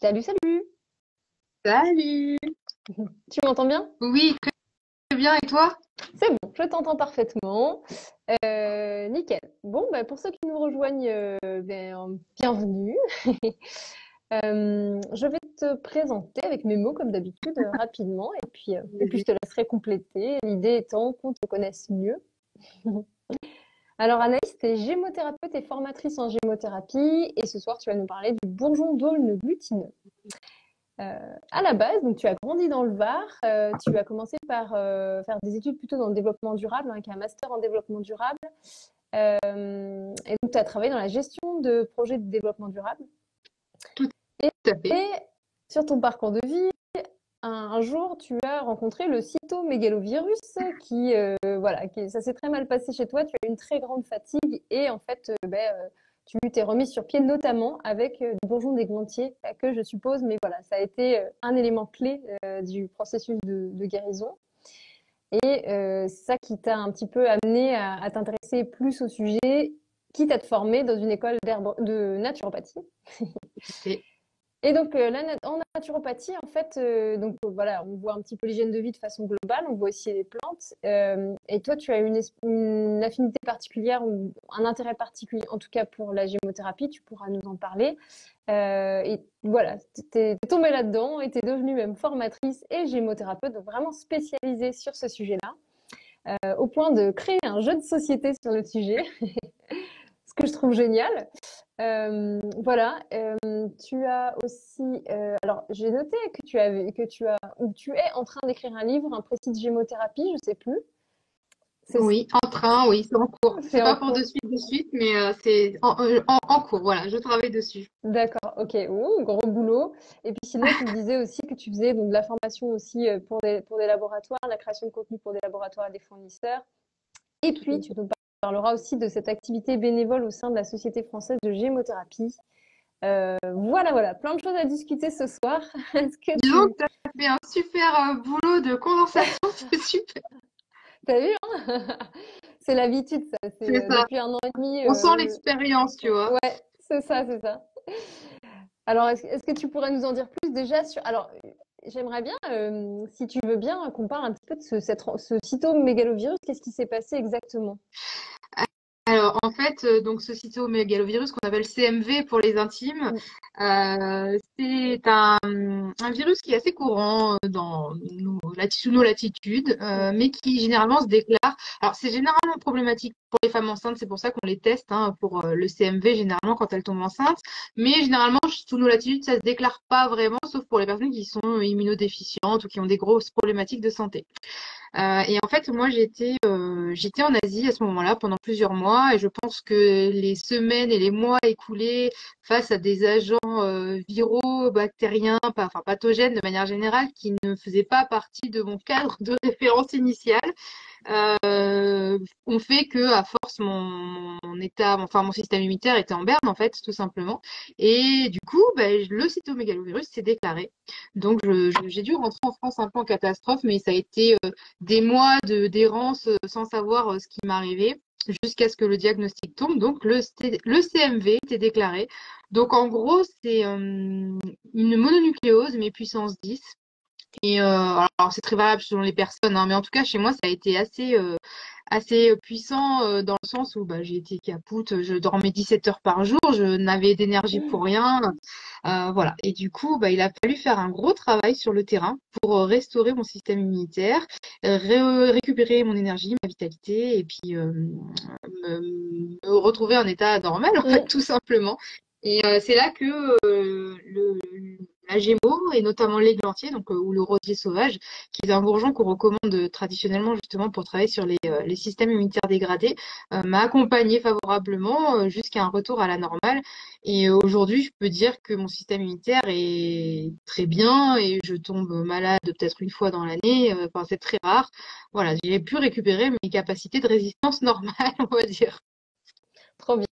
Salut, salut! Salut! Tu m'entends bien? Oui, très bien. Et toi? C'est bon, je t'entends parfaitement. Nickel. Bon, bah, pour ceux qui nous rejoignent, bienvenue. Je vais te présenter avec mes mots, comme d'habitude, rapidement, et puis je te laisserai compléter. L'idée étant qu'on te connaisse mieux. Alors, Anaïs, tu es gémothérapeute et formatrice en gémothérapie, et ce soir, tu vas nous parler du bourgeon d'aulne glutineux. À la base, donc tu as grandi dans le Var, tu as commencé par faire des études plutôt dans le développement durable, hein, qui est un master en développement durable. Et donc tu as travaillé dans la gestion de projets de développement durable. Tout Et, à fait. et sur ton parcours de vie, un jour, tu as rencontré le cytomégalovirus ça s'est très mal passé chez toi. Tu as eu une très grande fatigue et en fait, tu t'es remise sur pied, notamment avec du bourgeon d'églantier, pas que je suppose, mais voilà, ça a été un élément clé du processus de guérison. Et c'est ça qui t'a un petit peu amené à t'intéresser plus au sujet, quitte à te former dans une école de naturopathie. Et Et donc, en naturopathie, en fait, voilà, on voit un petit peu l'hygiène de vie de façon globale, on voit aussi les plantes. Et toi, tu as une affinité particulière ou un intérêt particulier, en tout cas pour la gémothérapie, tu pourras nous en parler. Et voilà, t'es tombée là-dedans et t'es devenue même formatrice et gémothérapeute, donc vraiment spécialisée sur ce sujet-là, au point de créer un jeu de société sur le sujet, ce que je trouve génial. Voilà. Tu as aussi, alors j'ai noté ou tu es en train d'écrire un livre, un précis de gémothérapie, je sais plus. C'est oui, en train, oui, c'est en cours. c'est C'est en pas pour cours. de suite, mais c'est en cours. Voilà, je travaille dessus. D'accord, ok. Ouh, gros boulot. Et puis sinon, tu me disais aussi que tu faisais donc de la formation aussi pour des laboratoires, la création de contenu pour des laboratoires et des fournisseurs. Et puis tu nous parleras aussi de cette activité bénévole au sein de la Société française de gémothérapie. Voilà, voilà, plein de choses à discuter ce soir. Est-ce que Disons que tu as fait un super boulot de condensation, c'est super. t'as vu, hein? C'est l'habitude, ça. C'est C'est ça. depuis un an et demi. On sent l'expérience, tu vois. Ouais, c'est ça, c'est ça. Alors, est-ce que tu pourrais nous en dire plus déjà sur... Alors, j'aimerais bien, si tu veux bien, qu'on parle un petit peu de ce cytomégalovirus. Qu'est-ce qui s'est passé exactement? Alors, en fait, donc ce cytomégalovirus qu'on appelle CMV pour les intimes, Mm. c'est un virus qui est assez courant sous nos latitudes, mais qui généralement se déclare. Alors, c'est généralement problématique pour les femmes enceintes, c'est pour ça qu'on les teste hein, pour le CMV généralement quand elles tombent enceintes. Mais généralement, sous nos latitudes, ça se déclare pas vraiment, sauf pour les personnes qui sont immunodéficientes ou qui ont des grosses problématiques de santé. Et en fait, moi, j'étais en Asie à ce moment-là pendant plusieurs mois et je pense que les semaines et les mois écoulés face à des agents viraux, bactériens, enfin pathogènes de manière générale, qui ne faisaient pas partie de mon cadre de référence initial, ont fait que à force mon système immunitaire était en berne en fait, tout simplement. Et du coup, le cytomégalovirus s'est déclaré. Donc j'ai dû rentrer en France un peu en catastrophe, mais ça a été des mois d'errance sans savoir ce qui m'arrivait jusqu'à ce que le diagnostic tombe. Donc, le CMV était déclaré. Donc, en gros, c'est une mononucléose, mais puissance 10. Et alors, c'est très variable selon les personnes, hein, mais en tout cas, chez moi, ça a été assez puissant dans le sens où j'ai été capoute, je dormais 17 heures par jour, je n'avais d'énergie pour rien. Voilà. Et du coup, il a fallu faire un gros travail sur le terrain pour restaurer mon système immunitaire, récupérer mon énergie, ma vitalité, et puis me retrouver en état normal, en fait, Mm. tout simplement. Et c'est là que la Gémeaux, et notamment l'églantier, donc ou le rosier sauvage, qui est un bourgeon qu'on recommande traditionnellement justement pour travailler sur les systèmes immunitaires dégradés, m'a accompagné favorablement jusqu'à un retour à la normale. Et aujourd'hui, je peux dire que mon système immunitaire est très bien et je tombe malade peut-être une fois dans l'année. Enfin, c'est très rare. Voilà, j'ai pu récupérer mes capacités de résistance normales, on va dire. Trop bien.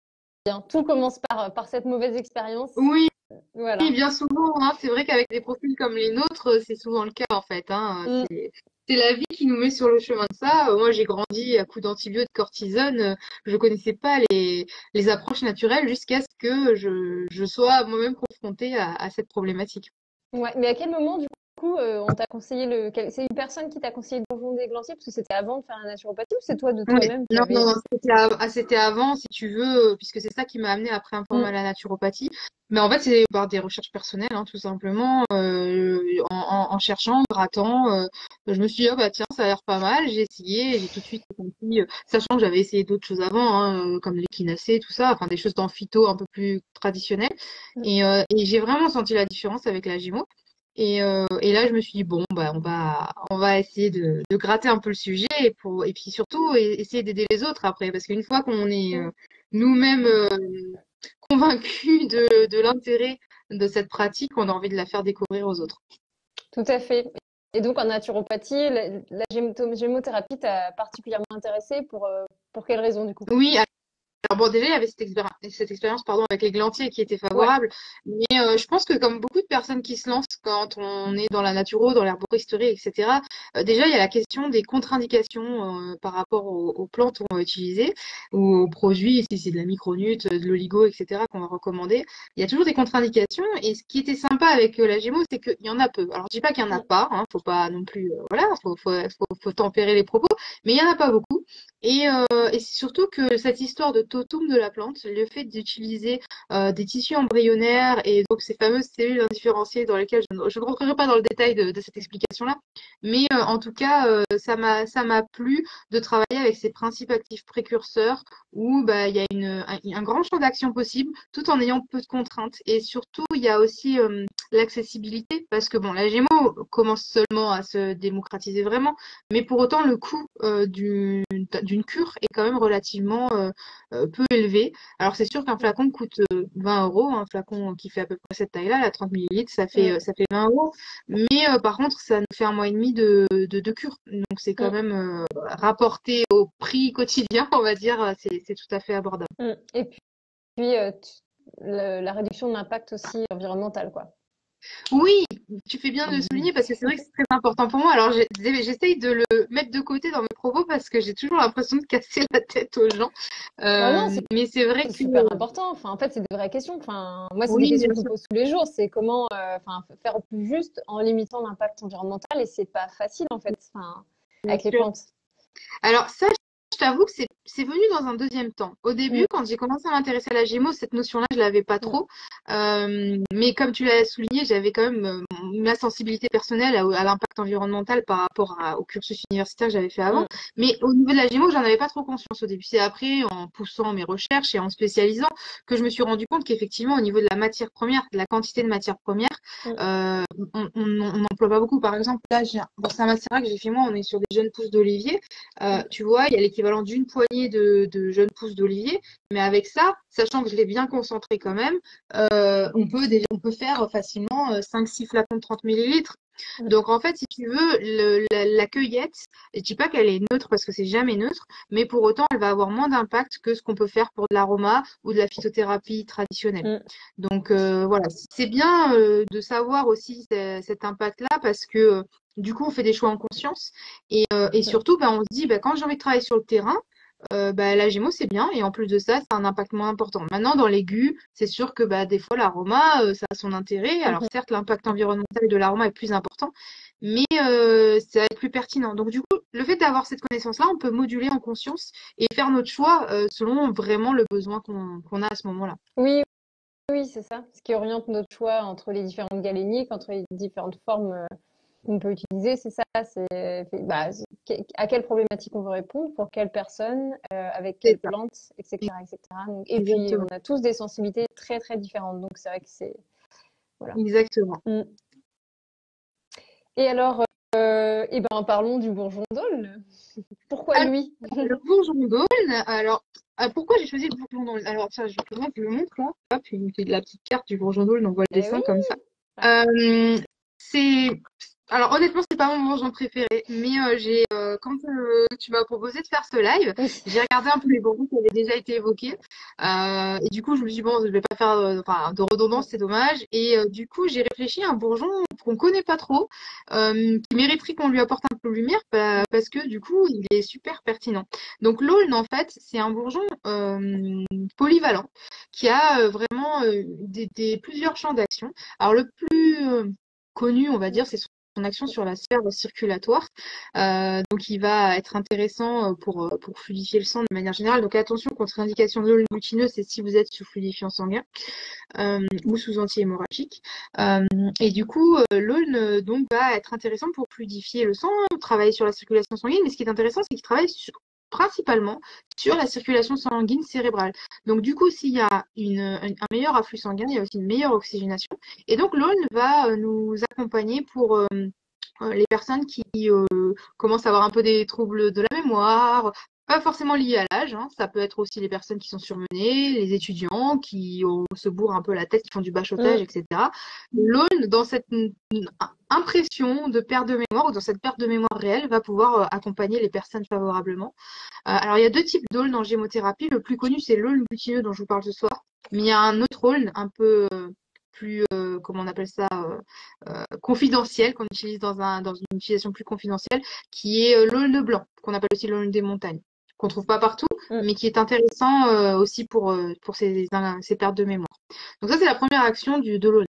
Tout commence par cette mauvaise expérience. Oui, Voilà. bien souvent, hein, c'est vrai qu'avec des profils comme les nôtres, c'est souvent le cas en fait. Hein, Mm. c'est la vie qui nous met sur le chemin de ça. Moi, j'ai grandi à coups d'antibiotiques, de cortisone. Je connaissais pas les approches naturelles jusqu'à ce que je sois moi-même confrontée à cette problématique. Ouais, mais à quel moment, du coup, on t'a conseillé c'est une personne qui t'a conseillé le bourgeon d'églantier parce que c'était avant de faire la naturopathie ou c'est toi de Oui, toi-même qui non, avais. non, non, c'était avant, si tu veux, puisque c'est ça qui m'a amené après un peu Mm. à la naturopathie. Mais en fait, c'est par des recherches personnelles, hein, tout simplement. En cherchant, en grattant, je me suis dit, ah bah tiens, ça a l'air pas mal. J'ai essayé, et j'ai tout de suite compris, sachant que j'avais essayé d'autres choses avant, hein, comme l'équinacée, tout ça, enfin des choses dans phyto un peu plus traditionnelles. Mm. Et j'ai vraiment senti la différence avec la Gymo. Et là, je me suis dit, bon, bah, on va essayer de gratter un peu le sujet et puis surtout essayer d'aider les autres après. Parce qu'une fois qu'on est Mm. nous-mêmes convaincus de l'intérêt de cette pratique, on a envie de la faire découvrir aux autres. Tout à fait. Et donc en naturopathie, la gémothérapie t'a particulièrement intéressée pour quelle raison du coup? Oui, alors bon, déjà, il y avait cette expérience pardon, avec les glantiers qui était Ouais. favorable, mais je pense que comme beaucoup de personnes qui se lancent quand on est dans la naturo, dans l'herboristerie, etc., déjà, il y a la question des contre-indications par rapport aux plantes qu'on va utiliser ou aux produits, si c'est de la micronute, de l'oligo, etc., qu'on va recommander. Il y a toujours des contre-indications et ce qui était sympa avec la Gémeaux, c'est qu'il y en a peu. Alors, je dis pas qu'il y en a Mm. pas, hein, faut pas non plus, voilà, faut tempérer les propos, mais il y en a pas beaucoup. Et c'est surtout que cette histoire de totum de la plante, le fait d'utiliser des tissus embryonnaires et donc ces fameuses cellules indifférenciées dans lesquelles je ne rentrerai pas dans le détail de cette explication-là, mais en tout cas, ça m'a plu de travailler avec ces principes actifs précurseurs où bah, il y a un grand champ d'action possible tout en ayant peu de contraintes. Et surtout, il y a aussi l'accessibilité parce que bon, la GMO commence seulement à se démocratiser vraiment, mais pour autant, le coût d'une cure est quand même relativement peu élevé. Alors c'est sûr qu'un flacon coûte 20 euros, un flacon qui fait à peu près cette taille-là, la 30 millilitres, Mm. ça fait 20 euros. Mais par contre, ça nous fait un mois et demi de cure. Donc c'est quand Mm. même rapporté au prix quotidien, on va dire, c'est tout à fait abordable. Mm. Et puis la réduction de l'impact aussi environnemental, quoi. Oui, tu fais bien de le souligner parce que c'est vrai que c'est très important pour moi. Alors j'essaye de le mettre de côté dans mes propos parce que j'ai toujours l'impression de casser la tête aux gens. Oh non, Mais c'est vrai c'est que super important. Enfin, en fait, c'est des vraies questions. Enfin, moi, c'est des oui, questions bien que je me sûr. pose tous les jours. C'est comment, enfin, faire au plus juste en limitant l'impact environnemental. Et c'est pas facile, en fait, enfin, Bien avec les sûr. plantes. Alors ça, je t'avoue que c'est venu dans un deuxième temps. Au début, Mm. quand j'ai commencé à m'intéresser à la Gémeaux, cette notion-là, je l'avais pas Mm. trop. Mais comme tu l'as souligné, j'avais quand même ma sensibilité personnelle à l'impact environnemental par rapport au cursus universitaire que j'avais fait avant. Mm. Mais au niveau de la Gémeaux, j'en avais pas trop conscience au début. C'est après, en poussant mes recherches et en spécialisant, que je me suis rendu compte qu'effectivement, au niveau de la matière première, de la quantité de matière première, Mm. euh, on n'emploie pas beaucoup. Par exemple, là, bon, c'est un macérat que j'ai fait moi, on est sur des jeunes pousses d'olivier. Mm. Tu vois, il y a l'équivalent d'une poignée de jeunes pousses d'olivier, mais avec ça, sachant que je l'ai bien concentré quand même, on peut faire facilement 5-6 flacons de 30 millilitres. Mm. Donc en fait, si tu veux, la cueillette, je dis pas qu'elle est neutre parce que c'est jamais neutre, mais pour autant, elle va avoir moins d'impact que ce qu'on peut faire pour de l'aroma ou de la phytothérapie traditionnelle. Mm. Donc voilà, c'est bien de savoir aussi cet impact-là parce que du coup, on fait des choix en conscience et Mm. surtout, bah, on se dit, bah, quand j'ai envie de travailler sur le terrain, bah, la Gémeaux, c'est bien. Et en plus de ça, ça a un impact moins important. Maintenant, dans l'aigu, c'est sûr que bah, des fois, l'aroma, ça a son intérêt. Alors Mhm. certes, l'impact environnemental de l'aroma est plus important, mais ça va être plus pertinent. Donc du coup, le fait d'avoir cette connaissance-là, on peut moduler en conscience et faire notre choix selon vraiment le besoin qu'on a à ce moment-là. Oui, oui, c'est ça. Ce qui oriente notre choix entre les différentes galéniques, entre les différentes formes qu'on peut utiliser, c'est ça. Bah, à quelle problématique on veut répondre, pour quelle personne, avec C'est quelle ça, plante, etc., etc. Donc, et puis, on exactement. a tous des sensibilités très, très différentes. Donc, c'est vrai que c'est, voilà. Exactement. Mm. Et alors, eh ben, parlons du bourgeon d'aulne. Pourquoi Alors, lui? le bourgeon d'aulne, alors, pourquoi j'ai choisi le bourgeon d'aulne? Alors, ça, je le montre là. Hop, une la petite carte du bourgeon d'aulne, on voit le Eh dessin oui. comme ça. Ouais. Euh, c'est Alors honnêtement, c'est pas mon bourgeon préféré, mais quand tu m'as proposé de faire ce live, Oui. j'ai regardé un peu les bourgeons qui avaient déjà été évoqués, et du coup je me suis dit bon, je vais pas faire enfin de redondance, c'est dommage, et du coup j'ai réfléchi à un bourgeon qu'on connaît pas trop, qui mériterait qu'on lui apporte un peu de lumière, parce que du coup il est super pertinent. Donc l'aulne en fait, c'est un bourgeon polyvalent qui a vraiment plusieurs champs d'action. Alors le plus connu, on va dire, c'est son action sur la sphère circulatoire. Donc, il va être intéressant pour fluidifier le sang de manière générale. Donc, attention, contre-indication de l'aulne glutineuse, c'est si vous êtes sous fluidifiant sanguin ou sous anti-hémorragique. Et du coup, l'aulne donc va être intéressant pour fluidifier le sang, travailler sur la circulation sanguine. Mais ce qui est intéressant, c'est qu'il travaille principalement sur la circulation sanguine cérébrale. Donc du coup, s'il y a un meilleur afflux sanguin, il y a aussi une meilleure oxygénation. Et donc l'aulne va nous accompagner pour les personnes qui commencent à avoir un peu des troubles de la mémoire, pas forcément liés à l'âge, hein. Ça peut être aussi les personnes qui sont surmenées, les étudiants qui se bourrent un peu la tête, qui font du bachotage, etc. L'aulne, dans cette impression de perte de mémoire ou dans cette perte de mémoire réelle, va pouvoir accompagner les personnes favorablement. Alors, il y a deux types d'aulne en gémothérapie. Le plus connu, c'est l'aulne glutineux dont je vous parle ce soir. Mais il y a un autre aulne un peu plus, comment on appelle ça, confidentiel, qu'on utilise dans une utilisation plus confidentielle, qui est l'aulne blanc, qu'on appelle aussi l'aulne des montagnes, qu'on trouve pas partout, mais qui est intéressant aussi pour ces pertes de mémoire. Donc ça, c'est la première action de l'aulne.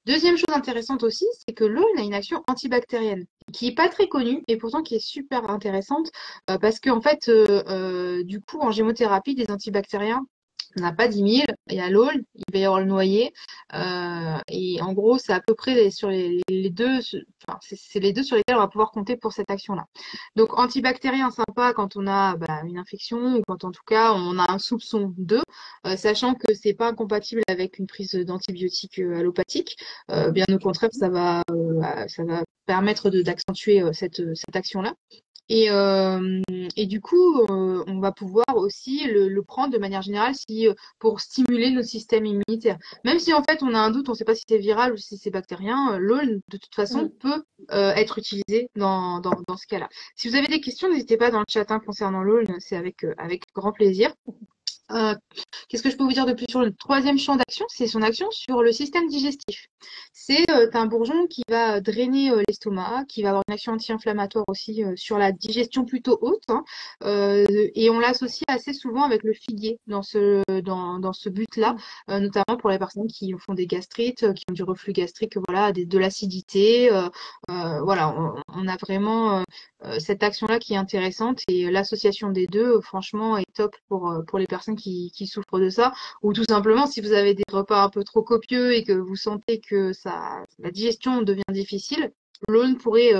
Deuxième chose intéressante aussi, c'est que l'aulne a une action antibactérienne qui est pas très connue et pourtant qui est super intéressante parce qu'en fait, du coup, en gémothérapie, des antibactériens, on n'a pas 10 000. Il y a l'aulne, il va y avoir le noyer. Et en gros, c'est à peu près sur les deux, enfin, c'est les deux sur lesquels on va pouvoir compter pour cette action-là. Donc, antibactérien sympa quand on a une infection ou quand en tout cas on a un soupçon d'eux, sachant que c'est pas incompatible avec une prise d'antibiotiques allopathiques. Bien au contraire, ça va permettre d'accentuer cette action-là. Et du coup, on va pouvoir aussi le prendre de manière générale pour stimuler notre système immunitaire. Même si en fait on a un doute, on ne sait pas si c'est viral ou si c'est bactérien, l'aulne de toute façon peut être utilisé dans ce cas-là. Si vous avez des questions, n'hésitez pas dans le chat concernant l'aulne, c'est avec grand plaisir. Qu'est-ce que je peux vous dire de plus sur le troisième champ d'action? C'est son action sur le système digestif. C'est un bourgeon qui va drainer l'estomac, qui va avoir une action anti-inflammatoire aussi sur la digestion plutôt haute, hein. Et on l'associe assez souvent avec le figuier dans ce but-là, notamment pour les personnes qui font des gastrites, qui ont du reflux gastrique, voilà, de l'acidité. Voilà, on a vraiment cette action-là qui est intéressante et l'association des deux, franchement, est top pour les personnes qui souffrent de ça. Ou tout simplement, si vous avez des repas un peu trop copieux et que vous sentez que la digestion devient difficile, l'aulne pourrait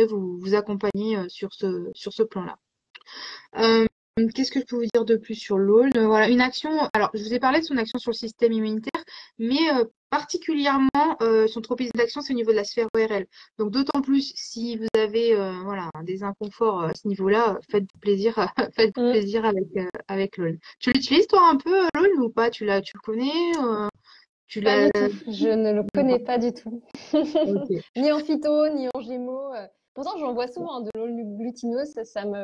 vous accompagner sur ce plan-là. Qu'est-ce que je peux vous dire de plus sur l'aulne? Voilà, une action. Alors, je vous ai parlé de son action sur le système immunitaire, mais particulièrement son tropisme d'action, c'est au niveau de la sphère ORL. Donc, d'autant plus si vous avez des inconforts à ce niveau-là, faites-vous plaisir, faites-vous plaisir avec l'aulne. Tu l'utilises toi un peu l'aulne ou pas? Tu le connais? Pas du tout. Je ne le connais pas du tout. Ok. Ni en phyto, ni en gémeaux. Pourtant, j'en vois souvent de l'aulne glutineuse.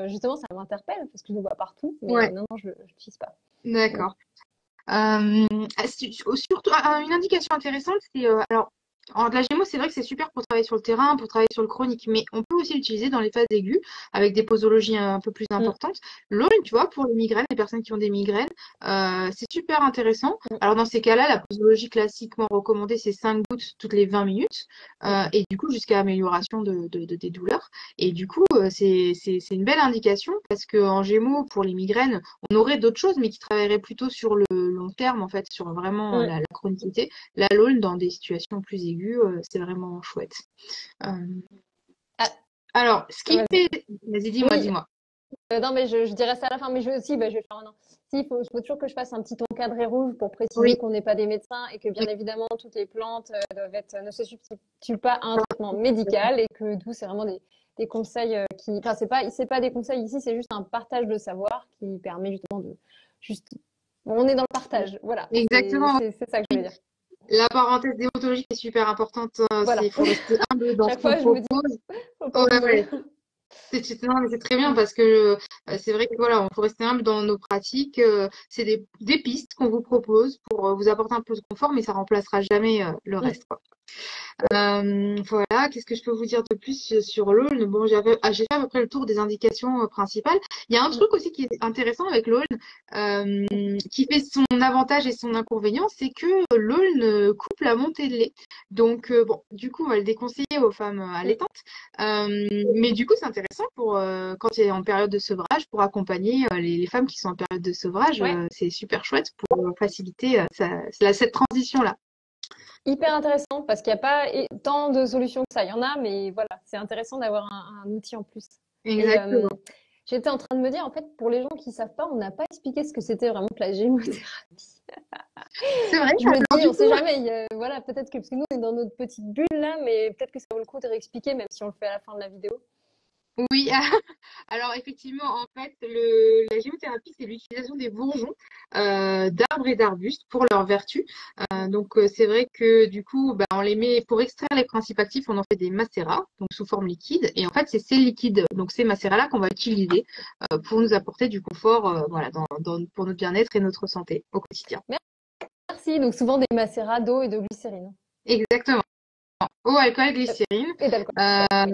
Justement, ça m'interpelle parce que je le vois partout. Mais Ouais, non, je l'utilise pas. d'accord. Surtout, une indication intéressante, c'est alors de la gémeaux, c'est vrai que c'est super pour travailler sur le terrain, pour travailler sur le chronique, mais on peut aussi l'utiliser dans les phases aiguës avec des posologies un peu plus importantes. L'aulne, tu vois, pour les migraines, les personnes qui ont des migraines, c'est super intéressant. Alors dans ces cas-là, la posologie classiquement recommandée, c'est 5 gouttes toutes les 20 minutes, et du coup jusqu'à amélioration des douleurs. Et du coup, c'est une belle indication parce que en gémeaux, pour les migraines, on aurait d'autres choses, mais qui travailleraient plutôt sur le long terme, en fait, sur vraiment la chronicité. La l'aulne, dans des situations plus aiguës, c'est vraiment chouette. Euh, Ah, Alors, ce qui me vas-y. fait... Vas-y, Oui, dis-moi. non, mais je dirais ça à la fin, mais je vais aussi, je vais le faire maintenant. Si, il faut toujours que je fasse un petit encadré rouge pour préciser Oui, qu'on n'est pas des médecins et que bien évidemment toutes les plantes ne se substituent pas à un traitement médical et que d'où c'est vraiment des conseils enfin c'est pas des conseils ici, c'est juste un partage de savoir qui permet justement juste, on est dans le partage, voilà, exactement. c'est ça que je veux dire. La parenthèse déontologique est super importante. Voilà. Il faut rester humble dans ce Chaque qu'on fois, je me dis, propose. faut pas Ouais, oublier. ouais. Non, mais c'est très bien Mm. parce que c'est vrai que voilà, on faut rester humble dans nos pratiques. C'est des pistes qu'on vous propose pour vous apporter un peu de confort, mais ça remplacera jamais le Mm. reste, quoi. Voilà, qu'est-ce que je peux vous dire de plus sur l'aulne? Bon, j'ai fait à peu près le tour des indications principales. Il y a un Mm. truc aussi qui est intéressant avec l'aulne, qui fait son avantage et son inconvénient, c'est que l'aulne coupe la montée de lait. Donc, bon, du coup, on va le déconseiller aux femmes Mm. allaitantes. Mais du coup, c'est intéressant pour quand il est en période de sevrage, pour accompagner les femmes qui sont en période de sevrage. Ouais. C'est super chouette pour faciliter cette transition-là. Hyper intéressant parce qu'il n'y a pas tant de solutions que ça. Il y en a, mais voilà, c'est intéressant d'avoir un outil en plus. Et Exactement. j'étais en train de me dire, en fait, pour les gens qui savent pas, on n'a pas expliqué ce que c'était vraiment que la gémothérapie. C'est vrai. Je me Alors dis, du on coup, sait jamais. Voilà, peut-être que parce que nous, on est dans notre petite bulle là, mais peut-être que ça vaut le coup de réexpliquer, même si on le fait à la fin de la vidéo. oui, alors effectivement, en fait, la géothérapie, c'est l'utilisation des bourgeons d'arbres et d'arbustes pour leurs vertus. Donc, c'est vrai que du coup, bah, on les met pour extraire les principes actifs, on en fait des macérats, donc sous forme liquide. Et en fait, c'est ces liquides, donc ces macérats-là, qu'on va utiliser pour nous apporter du confort, voilà, pour notre bien-être et notre santé au quotidien. Merci. Donc souvent des macérats d'eau et de glycérine. Exactement. Eau, alcool, Euh, glycérine. Et d'alcool. Euh,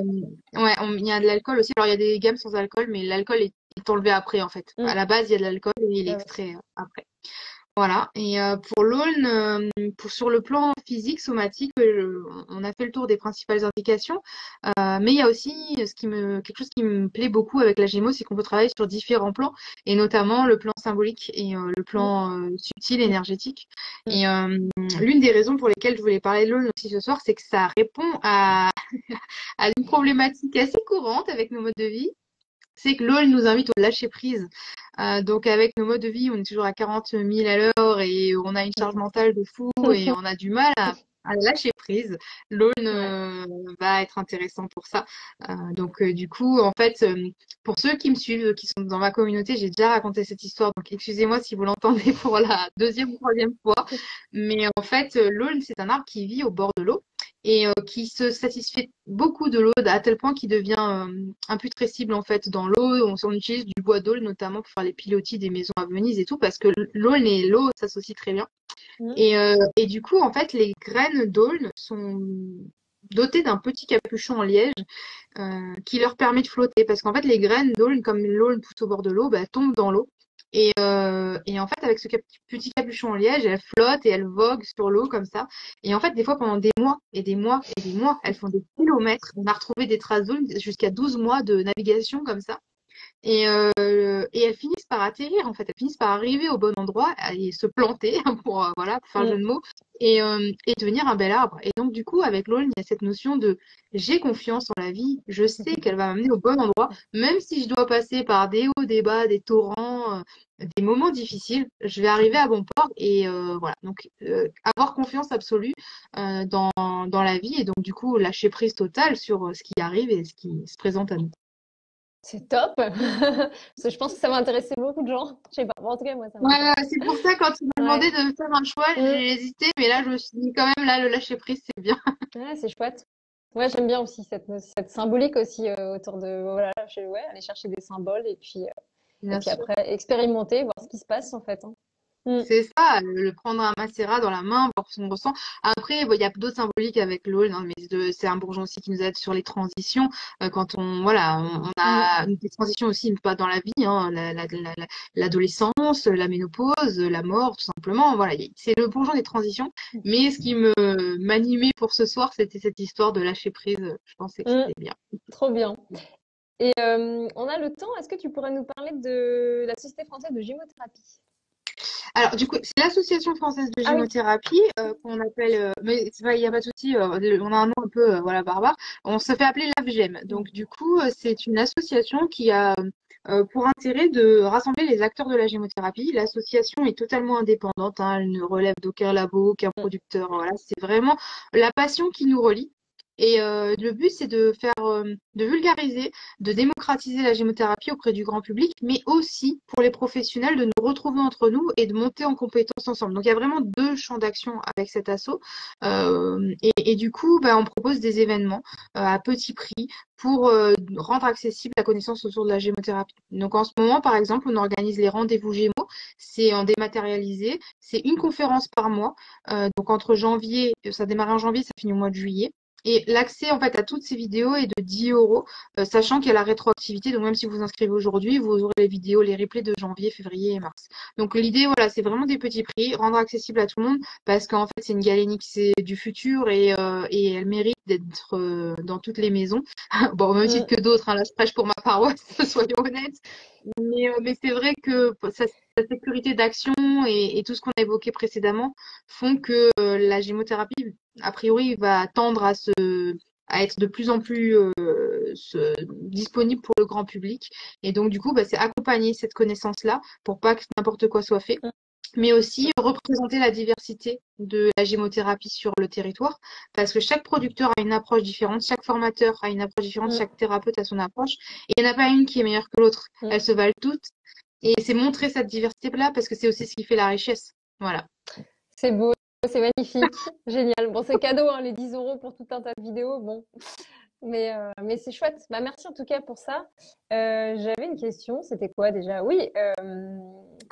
Ouais, ok. ouais, il y a de l'alcool aussi. Alors, il y a des gammes sans alcool, mais l'alcool est enlevé après, en fait. Mm. À la base, il y a de l'alcool et il est Ouais, ouais. extrait après. Voilà. Et pour l'aulne, sur le plan physique, somatique, on a fait le tour des principales indications. Mais il y a aussi quelque chose qui me plaît beaucoup avec la Gémeaux, c'est qu'on peut travailler sur différents plans, et notamment le plan symbolique et le Mm. plan subtil, énergétique. Mm. Et l'une des raisons pour lesquelles je voulais parler de l'aulne aussi ce soir, c'est que ça répond à une problématique assez courante avec nos modes de vie. C'est que l'aulne nous invite au lâcher prise. Donc avec nos modes de vie, on est toujours à 40 000 à l'heure et on a une charge mentale de fou et on a du mal à lâcher prise. L'aulne Ouais. va être intéressant pour ça. Donc du coup, en fait, pour ceux qui me suivent, qui sont dans ma communauté, j'ai déjà raconté cette histoire. Donc excusez-moi si vous l'entendez pour la deuxième ou troisième fois. Mais en fait, l'aulne, c'est un arbre qui vit au bord de l'eau et qui se satisfait beaucoup de l'eau à tel point qu'il devient imputrescible en fait dans l'eau. On utilise du bois d'aulne notamment pour faire les pilotis des maisons à Venise et tout parce que l'aulne et l'eau s'associent très bien. Mm. Et du coup, en fait, les graines d'aulne sont dotées d'un petit capuchon en liège qui leur permet de flotter parce qu'en fait, les graines d'aulne, comme l'aulne pousse au bord de l'eau, bah, tombent dans l'eau. Et en fait, avec ce petit capuchon en liège, elles flottent et elles voguent sur l'eau comme ça. Et en fait, des fois, pendant des mois et des mois et des mois, elles font des kilomètres. On a retrouvé des traces d'aulne jusqu'à 12 mois de navigation comme ça. Et elles finissent par atterrir, en fait. Elles finissent par arriver au bon endroit et se planter, voilà, pour faire le Mm. jeu de mots, et devenir un bel arbre. Et donc, du coup, avec l'aulne, il y a cette notion de j'ai confiance en la vie, je sais qu'elle va m'amener au bon endroit, même si je dois passer par des hauts, des bas, des torrents, des moments difficiles, je vais arriver à bon port. Et voilà, donc avoir confiance absolue dans la vie, et donc, du coup, lâcher prise totale sur ce qui arrive et ce qui se présente à nous. C'est top. Parce que je pense que ça va intéresser beaucoup de gens. Je sais pas. Bon, en tout cas, moi, ça Ouais, m'intéresse. c'est pour ça, quand tu m'as Ouais. demandé de faire un choix, Mm. j'ai hésité, mais là, je me suis dit quand même, là, le lâcher prise, c'est bien. Ouais, c'est chouette. Ouais, j'aime bien aussi cette symbolique aussi autour de voilà, ouais, aller chercher des symboles et Bien puis sûr. après expérimenter, voir ce qui se passe en fait. Hein. Mm. C'est ça, le prendre un macérat dans la main, voir ce qu'on ressent. Après, bon, il y a d'autres symboliques avec l'aulne, hein, mais c'est un bourgeon aussi qui nous aide sur les transitions. Quand voilà, on Mm. a des transitions aussi, pas dans la vie, hein, l'adolescence, la ménopause, la mort, tout simplement. Voilà, c'est le bourgeon des transitions. Mais ce qui m'animait pour ce soir, c'était cette histoire de lâcher prise. Je pensais que Mm. c'était bien. Trop bien. Et on a le temps. Est-ce que tu pourrais nous parler de la Société française de gymothérapie? Alors, du coup, c'est l'Association française de Ah oui. gymothérapie qu'on appelle, mais il n'y a pas de souci, on a un nom un peu voilà, barbare. On se fait appeler l'AFGEM. Mm. Donc, du coup, c'est une association qui a pour intérêt de rassembler les acteurs de la gymothérapie. L'association est totalement indépendante, hein, elle ne relève d'aucun labo, aucun Mm. producteur. Voilà, c'est vraiment la passion qui nous relie. Et le but, c'est de vulgariser, de démocratiser la gémothérapie auprès du grand public, mais aussi pour les professionnels de nous retrouver entre nous et de monter en compétences ensemble. Donc il y a vraiment deux champs d'action avec cet assaut. Et du coup, on propose des événements à petit prix pour rendre accessible la connaissance autour de la gémothérapie. Donc en ce moment, par exemple, on organise les rendez-vous Gémeaux. C'est en dématérialisé. C'est une conférence par mois. Donc entre janvier, ça démarre en janvier, ça finit au mois de juillet. Et l'accès en fait à toutes ces vidéos est de 10 €, sachant qu'il y a la rétroactivité. Donc même si vous vous inscrivez aujourd'hui, vous aurez les vidéos, les replays de janvier, février et mars. Donc l'idée, voilà, c'est vraiment des petits prix, rendre accessible à tout le monde, parce qu'en fait c'est une galénique, c'est du futur et elle mérite d'être dans toutes les maisons. Bon, au même titre que d'autres, hein, là je prêche pour ma paroisse, soyons honnêtes. Mais c'est vrai que sa sécurité d'action et tout ce qu'on a évoqué précédemment font que la gémothérapie, a priori, va tendre à être de plus en plus disponible pour le grand public. Et donc, du coup, c'est accompagner cette connaissance-là pour pas que n'importe quoi soit fait, mais aussi représenter la diversité de la gémothérapie sur le territoire, parce que chaque producteur a une approche différente, chaque formateur a une approche différente, chaque thérapeute a son approche, et il n'y en a pas une qui est meilleure que l'autre. Elles se valent toutes. Et c'est montrer cette diversité-là, parce que c'est aussi ce qui fait la richesse. Voilà. C'est beau, c'est magnifique, génial. Bon, c'est cadeau, hein, les 10 € pour tout un tas de vidéos. Bon, mais c'est chouette. Merci en tout cas pour ça. J'avais une question, c'était quoi déjà? Oui,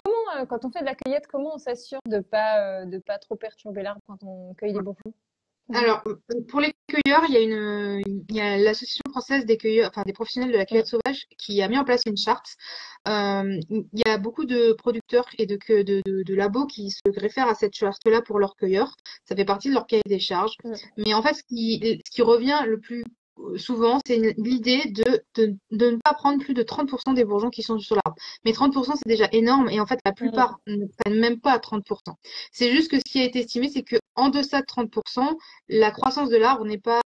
comment, quand on fait de la cueillette, comment on s'assure de pas trop perturber l'arbre quand on cueille des bourgeons? Alors, pour les cueilleurs, il y a l'Association française des cueilleurs, enfin des professionnels de la cueillette sauvage qui a mis en place une charte. Il y a beaucoup de producteurs et de labos qui se réfèrent à cette charte-là pour leurs cueilleurs. Ça fait partie de leur cahier des charges. Mais en fait, ce qui revient le plus souvent, c'est l'idée de ne pas prendre plus de 30% des bourgeons qui sont sur l'arbre. Mais 30%, c'est déjà énorme et en fait, la plupart ne prennent même pas à 30%. C'est juste que ce qui a été estimé, c'est que en deçà de 30%, la croissance de l'arbre n'est pas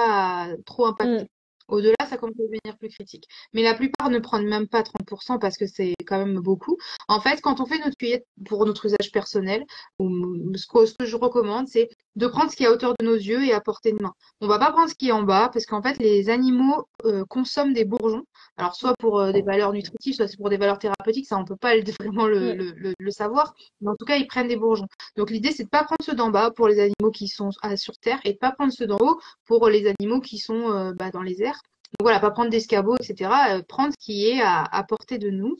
trop impactée. Au-delà, ça commence à devenir plus critique. Mais la plupart ne prennent même pas 30% parce que c'est quand même beaucoup. En fait, quand on fait notre cueillette pour notre usage personnel, ce que je recommande, c'est de prendre ce qui est à hauteur de nos yeux et à portée de main. On va pas prendre ce qui est en bas parce qu'en fait, les animaux consomment des bourgeons. Alors, soit pour des valeurs nutritives, soit pour des valeurs thérapeutiques. Ça, on peut pas vraiment le savoir. Mais en tout cas, ils prennent des bourgeons. Donc, l'idée, c'est de pas prendre ceux d'en bas pour les animaux qui sont sur terre et de pas prendre ceux d'en haut pour les animaux qui sont dans les airs. Donc voilà, pas prendre d'escabeaux, etc. Prendre ce qui est à portée de nous.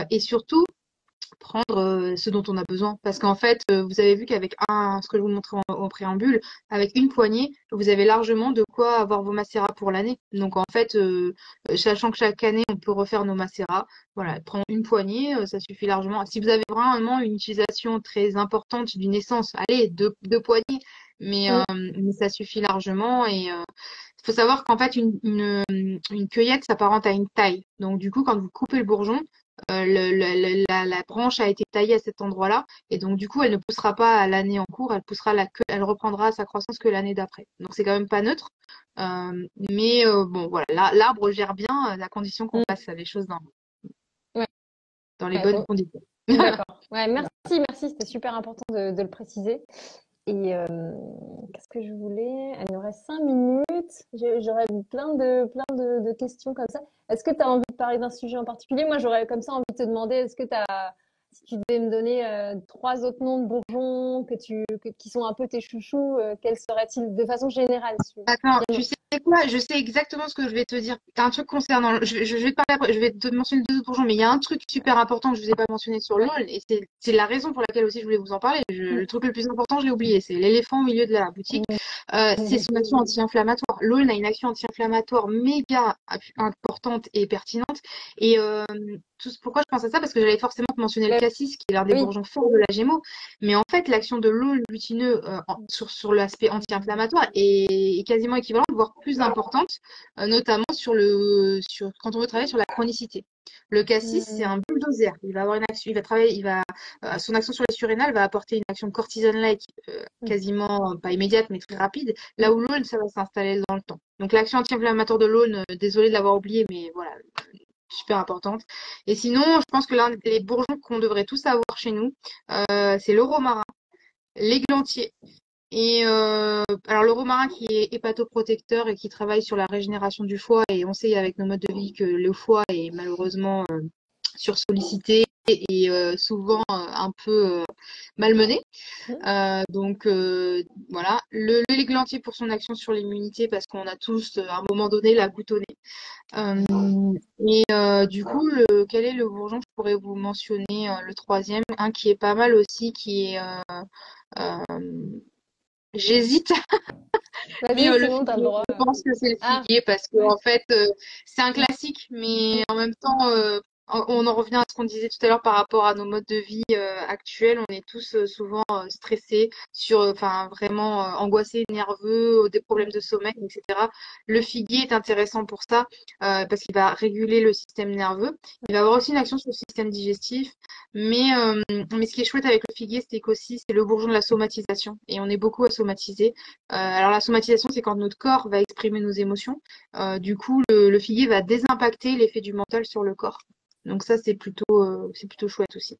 Et surtout, prendre ce dont on a besoin. Parce qu'en fait, vous avez vu qu'avec ce que je vous montrais en préambule, avec une poignée, vous avez largement de quoi avoir vos macérats pour l'année. Donc en fait, sachant que chaque année, on peut refaire nos macérats, voilà, prendre une poignée, ça suffit largement. Si vous avez vraiment une utilisation très importante d'une essence, allez, deux poignées, mais ça suffit largement. Et il faut savoir qu'en fait, une cueillette s'apparente à une taille. Donc du coup, quand vous coupez le bourgeon, la branche a été taillée à cet endroit-là et donc du coup elle ne poussera pas à l'année en cours, elle reprendra sa croissance que l'année d'après. Donc c'est quand même pas neutre, mais bon voilà, l'arbre gère bien à condition qu'on fasse les choses Ouais. dans les bonnes conditions. D'accord. Ouais, merci, c'était super important de le préciser. Et qu'est-ce que je voulais? Il nous reste 5 minutes. J'aurais plein de questions comme ça. Est-ce que tu as envie de parler d'un sujet en particulier? Moi, j'aurais comme ça envie de te demander, si tu devais me donner 3 autres noms de bourgeons qui sont un peu tes chouchous, quels seraient-ils de façon générale? Attends, tu sais quoi? Je sais exactement ce que je vais te dire. T'as un truc concernant. Je vais te parler après. Je vais te mentionner deux autres bourgeons, mais il y a un truc super important que je vous ai pas mentionné sur l'OL, et c'est la raison pour laquelle aussi je voulais vous en parler. Le truc le plus important, je l'ai oublié. C'est l'éléphant au milieu de la boutique. C'est son action anti-inflammatoire. L'OL a une action anti-inflammatoire méga importante et pertinente. Et pourquoi je pense à ça? Parce que j'allais forcément te mentionner le cassis, qui est l'un des bourgeons forts de la Gémeaux. Mais en fait, l'action de l'eau glutineux sur l'aspect anti-inflammatoire est quasiment équivalente, voire plus importante, notamment quand on veut travailler sur la chronicité. Le cassis, c'est un bulldozer. Il va avoir une action, il va travailler, son action sur les surrénales va apporter une action cortisone-like quasiment pas immédiate, mais très rapide. Là où l'aulne, ça va s'installer dans le temps. Donc l'action anti-inflammatoire de l'aulne, désolé de l'avoir oublié, mais voilà, super importante. Et sinon, je pense que l'un des bourgeons qu'on devrait tous avoir chez nous, c'est le romarin, l'églantier Et alors le romarin qui est hépatoprotecteur et qui travaille sur la régénération du foie, et on sait avec nos modes de vie que le foie est malheureusement sursollicité et souvent un peu malmené. Donc voilà, le l'églantier pour son action sur l'immunité parce qu'on a tous à un moment donné la goutte au nez. Et du coup, quel est le bourgeon? Je pourrais vous mentionner le troisième, un qui est pas mal aussi, qui est euh, j'hésite, mais Vas-y, c'est le bon, t'as le figuier. droit. Je pense que c'est le Ah, figuier parce que en fait, c'est un classique, mais en même temps, on en revient à ce qu'on disait tout à l'heure par rapport à nos modes de vie actuels. On est tous souvent stressés, enfin vraiment angoissés, nerveux, des problèmes de sommeil, etc. Le figuier est intéressant pour ça parce qu'il va réguler le système nerveux. Il va avoir aussi une action sur le système digestif, mais ce qui est chouette avec le figuier, c'est qu'aussi c'est le bourgeon de la somatisation et on est beaucoup à somatiser. Alors la somatisation, c'est quand notre corps va exprimer nos émotions. Du coup, le figuier va désimpacter l'effet du mental sur le corps. Donc ça, c'est plutôt chouette aussi.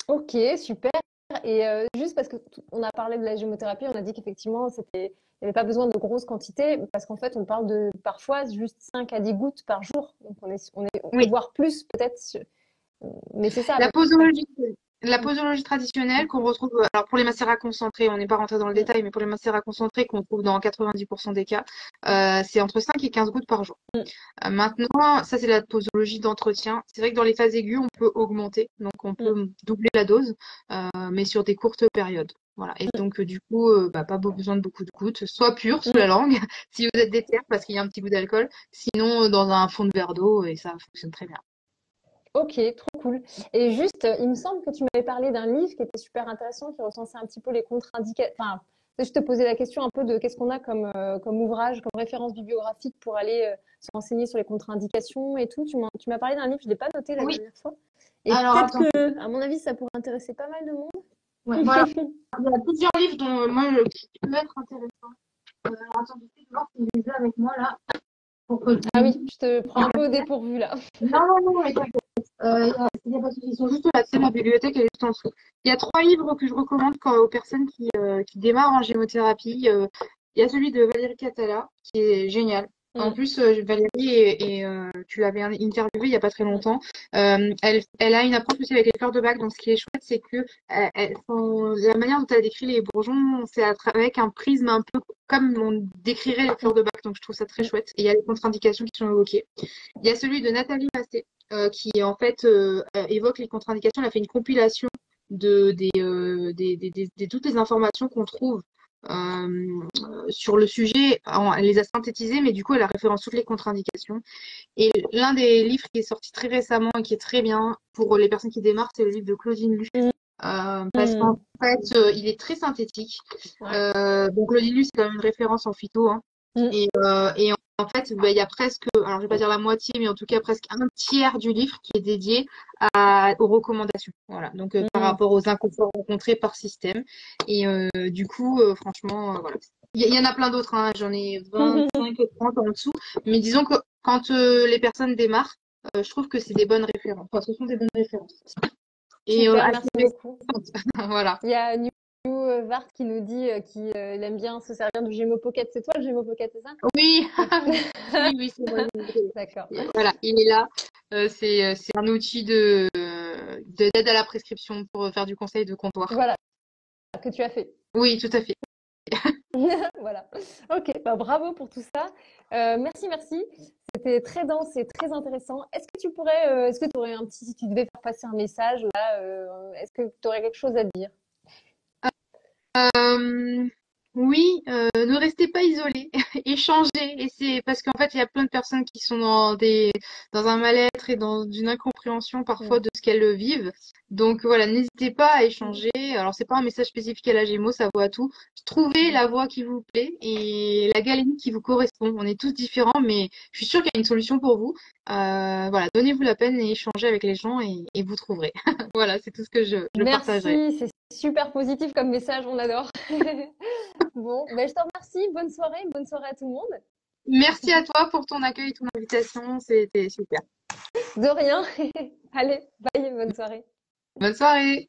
ok, super. Et juste parce que on a parlé de la gémothérapie, on a dit qu'effectivement, il n'y avait pas besoin de grosses quantités, parce qu'en fait, on parle de parfois juste 5 à 10 gouttes par jour. Donc, Oui. voire plus peut-être. Mais c'est ça à La peu près. posologie, la posologie traditionnelle qu'on retrouve, alors pour les macérats concentrés, on n'est pas rentré dans le Mm, détail, mais pour les macérats concentrés qu'on trouve dans 90% des cas, c'est entre 5 et 15 gouttes par jour. mm, Maintenant, ça c'est la posologie d'entretien. C'est vrai que dans les phases aiguës, on peut augmenter, donc on mm, peut doubler la dose, mais sur des courtes périodes. Voilà. Et donc du coup, pas besoin de beaucoup de gouttes, soit pur sous mm. la langue, si vous êtes déter parce qu'il y a un petit goût d'alcool, sinon dans un fond de verre d'eau et ça fonctionne très bien. Ok, trop cool. Et juste, il me semble que tu m'avais parlé d'un livre qui était super intéressant, qui recensait un petit peu les contre-indications. Enfin, je te posais la question un peu de qu'est-ce qu'on a comme ouvrage, comme référence bibliographique pour aller se renseigner sur les contre-indications et tout. Tu m'as parlé d'un livre, je ne l'ai pas noté la Oui, dernière fois. Et alors peut-être attends. que, à mon avis, ça pourrait intéresser pas mal de monde. Ouais, voilà. Il y a plusieurs livres dont qui peuvent être intéressants. Alors attends, j'essaie de voir si je les ai avec moi là. Pour que Ah oui, je te prends un peu au dépourvu là. Non, non, non, mais t'inquiète. Il y a pas de souci. Ils sont juste là, tu sais, la bibliothèque, elle est tout en dessous. Il y a 3 livres que je recommande aux personnes qui démarrent en gémothérapie. Il y a celui de Valérie Catala, qui est génial. En Mm, plus, Valérie, tu l'avais interviewée il n'y a pas très mm, longtemps. Elle a une approche aussi avec les fleurs de bac. Donc, ce qui est chouette, c'est que la manière dont elle décrit les bourgeons, c'est avec un prisme un peu comme on décrirait les fleurs de bac. Donc, je trouve ça très mm, chouette. Et il y a les contre-indications qui sont évoquées. Il y a celui de Nathalie Massé qui en fait évoque les contre-indications. Elle a fait une compilation de toutes les informations qu'on trouve sur le sujet. Elle les a synthétisées, mais du coup, elle a référence toutes les contre-indications. Et l'un des livres qui est sorti très récemment et qui est très bien pour les personnes qui démarrent, c'est le livre de Claudine Luce. mm, Parce qu'en mm. fait, il est très synthétique. Ouais. Donc, Claudine Luce, c'est quand même une référence en phyto, hein. Mm, Et en fait, bah, il y a presque, alors je vais pas dire la moitié, mais en tout cas presque un tiers du livre qui est dédié aux recommandations. Voilà. Donc par mm. rapport aux inconforts rencontrés par système. Et du coup, franchement, voilà. Il y en a plein d'autres, hein. J'en ai 25 ou 30 en dessous. Mais disons que quand les personnes démarrent, je trouve que c'est des bonnes références. Enfin, ce sont des bonnes références. Et Super, assez merci beaucoup. récentes. Voilà. Il y a New Vart qui nous dit qu'il aime bien se servir du Gémeaux Pocket. C'est toi le Gémeaux Pocket, c'est ça? Oui, Ouais. oui, oui, c'est moi. D'accord. Voilà, il est là. C'est un outil d'aide à la prescription pour faire du conseil de comptoir. Voilà, que tu as fait. Oui, tout à fait. Voilà. Ok, bah, bravo pour tout ça. Merci, merci. C'était très dense et très intéressant. Est-ce que tu aurais si tu devais faire passer un message là, est-ce que tu aurais quelque chose à dire? Euh, oui, ne restez pas isolés, échangez. Et c'est parce qu'en fait, il y a plein de personnes qui sont dans un mal-être et dans une incompréhension parfois Mm, de ce qu'elles vivent. Donc voilà, n'hésitez pas à mm, échanger. Alors, c'est pas un message spécifique à la Gémeaux, ça vaut à tout. Trouvez mm. la voie qui vous plaît et la galerie qui vous correspond. On est tous différents, mais je suis sûre qu'il y a une solution pour vous. Voilà, donnez-vous la peine et échangez avec les gens et vous trouverez. Voilà, c'est tout ce que je partagerai. Merci, c'est super positif comme message, on adore. Bon, ben, je te remercie. Bonne soirée à tout le monde. Merci à toi pour ton accueil et ton invitation. C'était super. De rien. Allez, bye, bonne soirée. Bonne soirée.